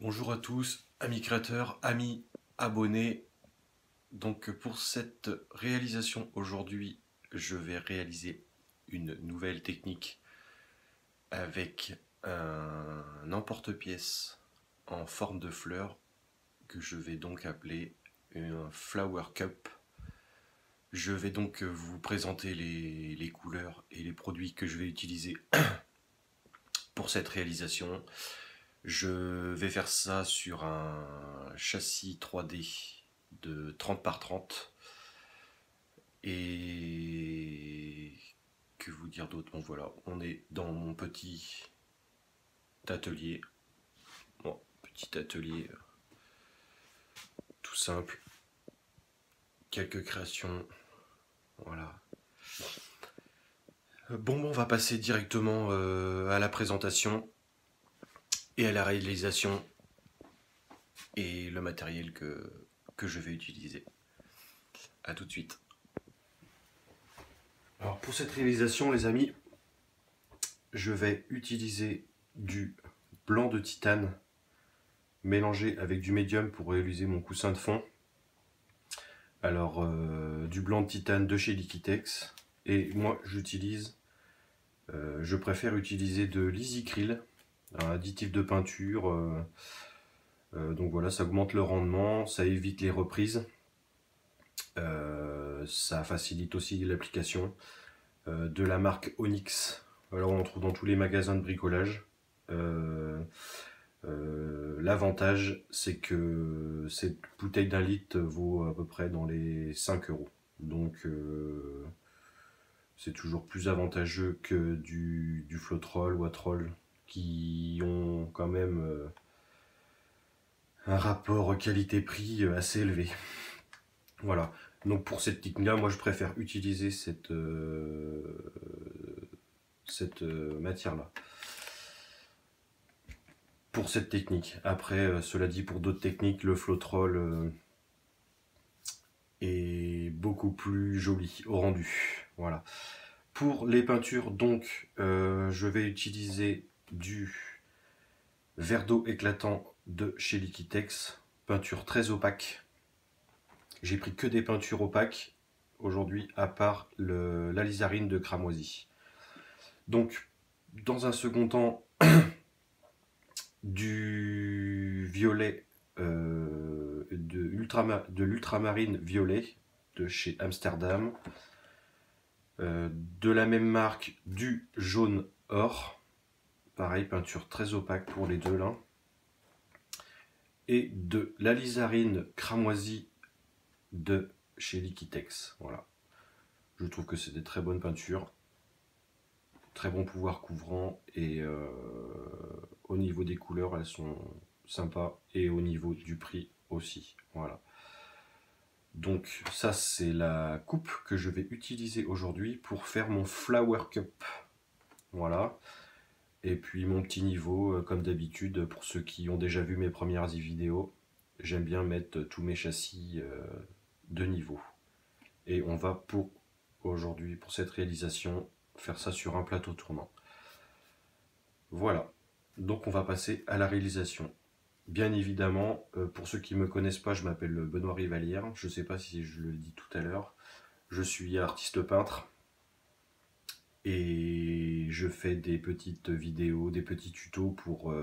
Bonjour à tous, amis créateurs, amis abonnés. Donc pour cette réalisation aujourd'hui, je vais réaliser une nouvelle technique avec un emporte-pièce en forme de fleur que je vais donc appeler un flower cup. Je vais donc vous présenter les couleurs et les produits que je vais utiliser pour cette réalisation. Je vais faire ça sur un châssis 3D de 30 par 30. Et que vous dire d'autre? Bon voilà, on est dans mon petit atelier. Bon, petit atelier tout simple. Quelques créations. Voilà. Bon, on va passer directement à la présentation et à la réalisation et le matériel que je vais utiliser. A tout de suite. Alors pour cette réalisation, les amis, je vais utiliser du blanc de titane mélangé avec du médium pour réaliser mon coussin de fond. Alors, du blanc de titane de chez Liquitex. Et moi, je préfère utiliser de l'Easycryl, un additif de peinture. Donc voilà, ça augmente le rendement, ça évite les reprises. Ça facilite aussi l'application. De la marque Onyx. Alors, on en trouve dans tous les magasins de bricolage. L'avantage, c'est que cette bouteille d'un litre vaut à peu près dans les 5 euros. Donc, c'est toujours plus avantageux que du Floetrol ou Atrol qui ont quand même un rapport qualité-prix assez élevé. Voilà. Donc, pour cette technique-là, moi je préfère utiliser cette matière-là. Pour cette technique. Après, cela dit, pour d'autres techniques, le Floetrol est beaucoup plus joli au rendu. Voilà. Pour les peintures, donc, je vais utiliser du verre d'eau éclatant de chez Liquitex. Peinture très opaque. J'ai pris que des peintures opaques aujourd'hui, à part l'alizarine de cramoisi. Donc, dans un second temps, du violet de l'ultramarine violet de chez Amsterdam, de la même marque du jaune or, pareil peinture très opaque pour les deux là, et de l'alizarine cramoisi de chez Liquitex. Voilà, je trouve que c'est des très bonnes peintures, très bon pouvoir couvrant, et au niveau des couleurs elles sont sympas, et au niveau du prix aussi. Voilà. Donc ça, c'est la coupe que je vais utiliser aujourd'hui pour faire mon flower cup. Voilà. Et puis mon petit niveau, comme d'habitude, pour ceux qui ont déjà vu mes premières vidéos, j'aime bien mettre tous mes châssis de niveau. Et on va pour aujourd'hui, pour cette réalisation, faire ça sur un plateau tournant. Voilà. Donc on va passer à la réalisation. Bien évidemment, pour ceux qui ne me connaissent pas, je m'appelle Benoît Rivalière. Je ne sais pas si je le dis tout à l'heure. Je suis artiste peintre et je fais des petites vidéos, des petits tutos pour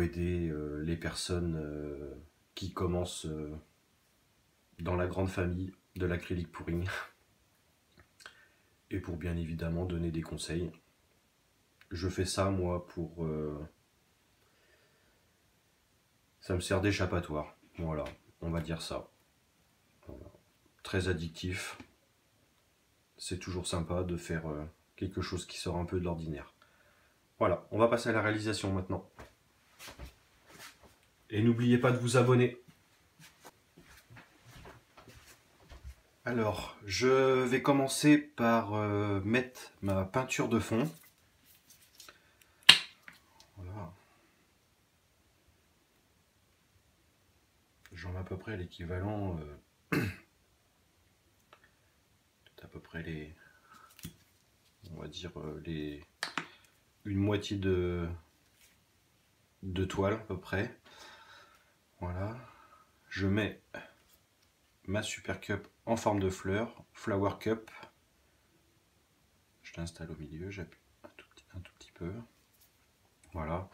aider les personnes qui commencent dans la grande famille de l'acrylique pouring, et pour bien évidemment donner des conseils. Je fais ça moi pour... ça me sert d'échappatoire, voilà, on va dire ça. Voilà. Très addictif, c'est toujours sympa de faire quelque chose qui sort un peu de l'ordinaire. Voilà, on va passer à la réalisation maintenant. Et n'oubliez pas de vous abonner. Alors, je vais commencer par mettre ma peinture de fond. Voilà. J'en ai à peu près l'équivalent, à peu près on va dire une moitié de de toile à peu près. Voilà. Je mets ma Super Cup en forme de fleur, Flower Cup. Je l'installe au milieu, j'appuie un tout petit peu. Voilà.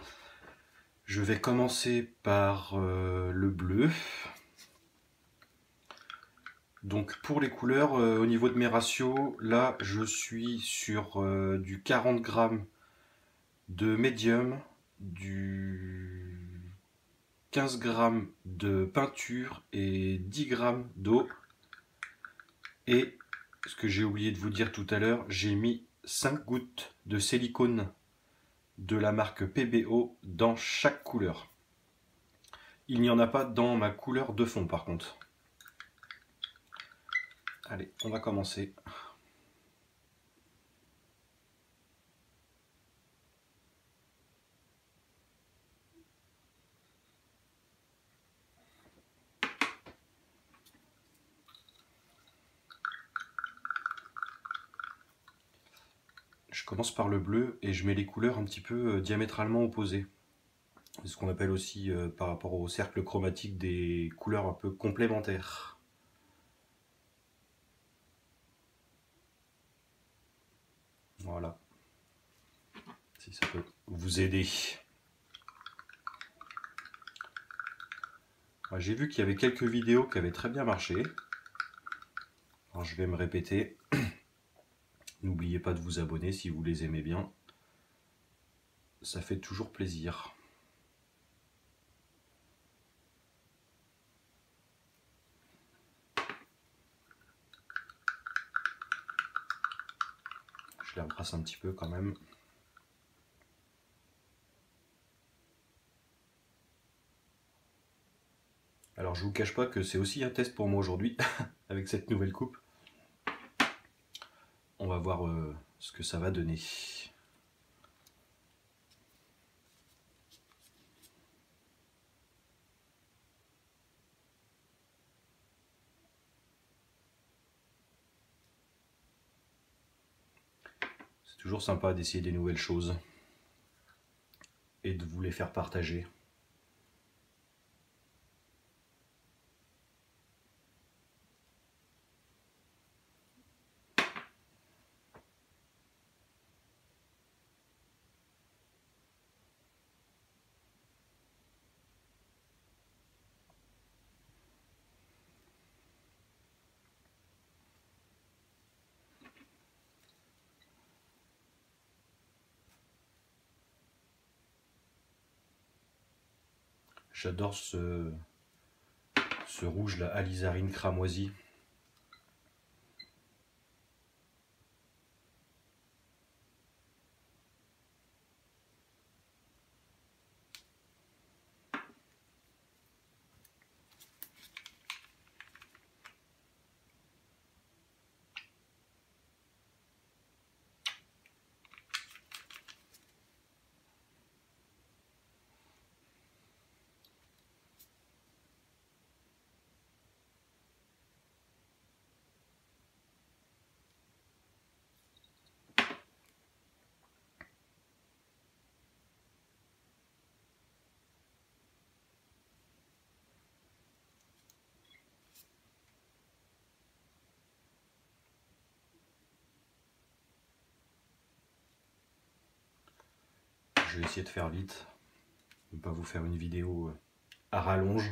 Je vais commencer par le bleu. Donc pour les couleurs, au niveau de mes ratios, là je suis sur du 40 grammes de médium, du 15 grammes de peinture et 10 grammes d'eau. Et ce que j'ai oublié de vous dire tout à l'heure, j'ai mis 5 gouttes de silicone de la marque PBO dans chaque couleur. Il n'y en a pas dans ma couleur de fond par contre. Allez, on va commencer. Je commence par le bleu et je mets les couleurs un petit peu diamétralement opposées. C'est ce qu'on appelle aussi par rapport au cercle chromatique des couleurs un peu complémentaires. Voilà. Si ça peut vous aider. J'ai vu qu'il y avait quelques vidéos qui avaient très bien marché. Alors je vais me répéter. N'oubliez pas de vous abonner si vous les aimez bien. Ça fait toujours plaisir. Je les rebrasse un petit peu quand même. Alors je vous cache pas que c'est aussi un test pour moi aujourd'hui avec cette nouvelle coupe. On va voir ce que ça va donner. C'est toujours sympa d'essayer des nouvelles choses et de vous les faire partager. J'adore ce rouge là, alizarine cramoisi. Je vais essayer de faire vite, ne pas vous faire une vidéo à rallonge.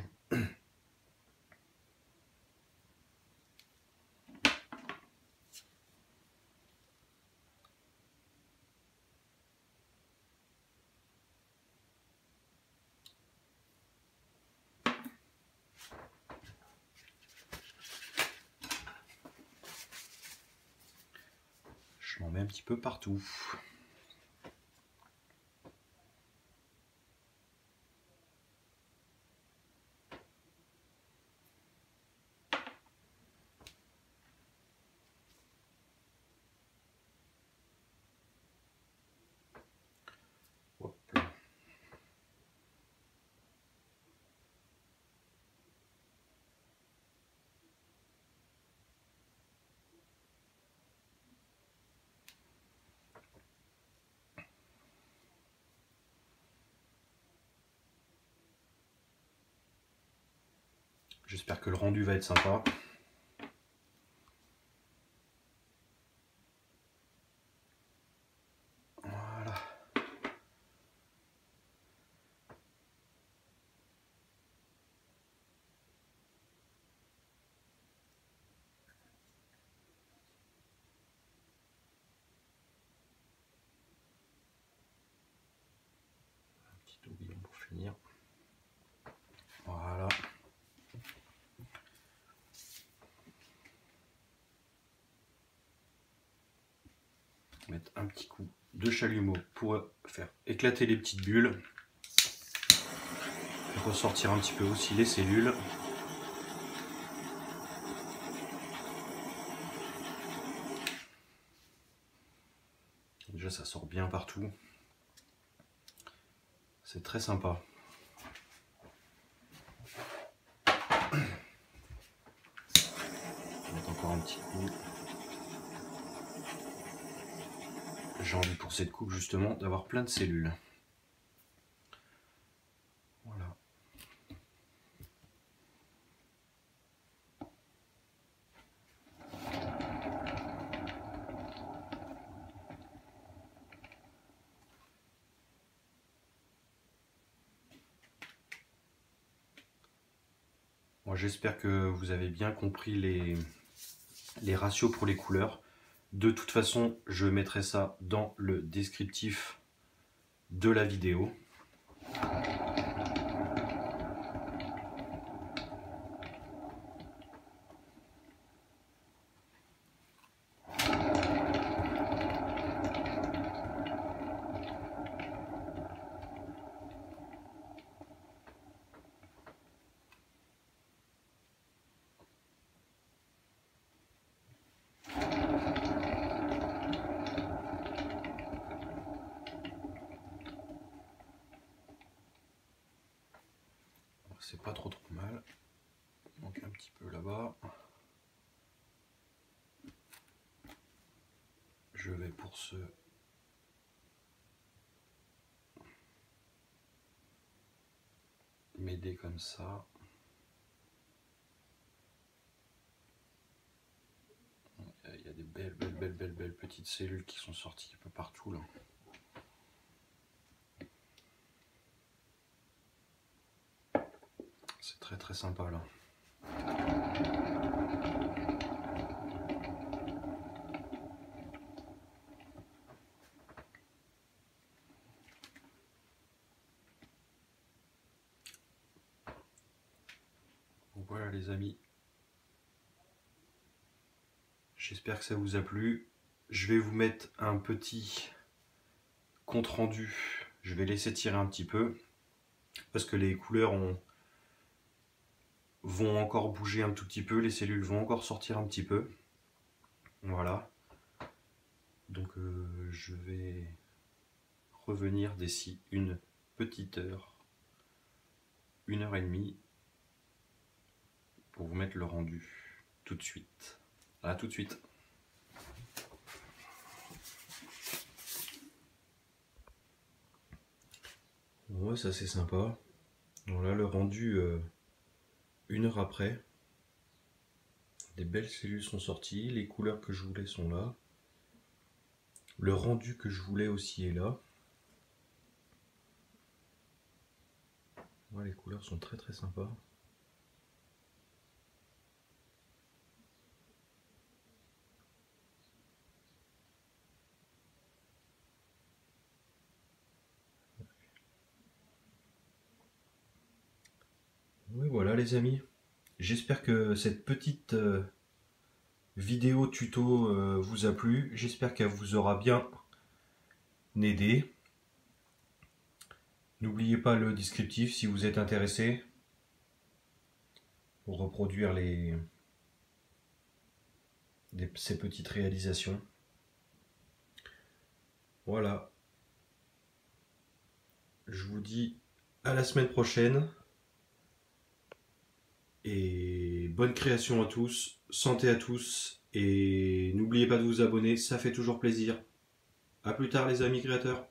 Je m'en mets un petit peu partout. Hop là. J'espère que le rendu va être sympa. Voilà. Un petit tourbillon pour finir. Voilà. Mettre un petit coup de chalumeau pour faire éclater les petites bulles. Ressortir un petit peu aussi les cellules. Déjà ça sort bien partout. C'est très sympa. Je vais mettre encore un petit coup. J'ai envie pour cette coupe justement d'avoir plein de cellules. Voilà. Moi j'espère que vous avez bien compris les ratios pour les couleurs. De toute façon, je mettrai ça dans le descriptif de la vidéo. C'est pas trop mal. Il manque un petit peu là-bas. Je vais pour ce m'aider comme ça. Il y a des belles petites cellules qui sont sorties un peu partout là. C'est très sympa là. Donc voilà les amis. J'espère que ça vous a plu. Je vais vous mettre un petit compte rendu. Je vais laisser tirer un petit peu parce que les couleurs vont encore bouger un tout petit peu. Les cellules vont encore sortir un petit peu. Voilà. Donc je vais revenir d'ici une petite heure, 1h30 pour vous mettre le rendu tout de suite. À tout de suite. Ouais, ça c'est sympa. Voilà le rendu 1 heure après. Des belles cellules sont sorties, les couleurs que je voulais sont là. Le rendu que je voulais aussi est là. Ouais, les couleurs sont très sympas. Oui, voilà les amis. J'espère que cette petite vidéo tuto vous a plu. J'espère qu'elle vous aura bien aidé. N'oubliez pas le descriptif si vous êtes intéressé pour reproduire ces petites réalisations. Voilà. Je vous dis à la semaine prochaine. Et bonne création à tous, santé à tous, et n'oubliez pas de vous abonner, ça fait toujours plaisir. A plus tard les amis créateurs.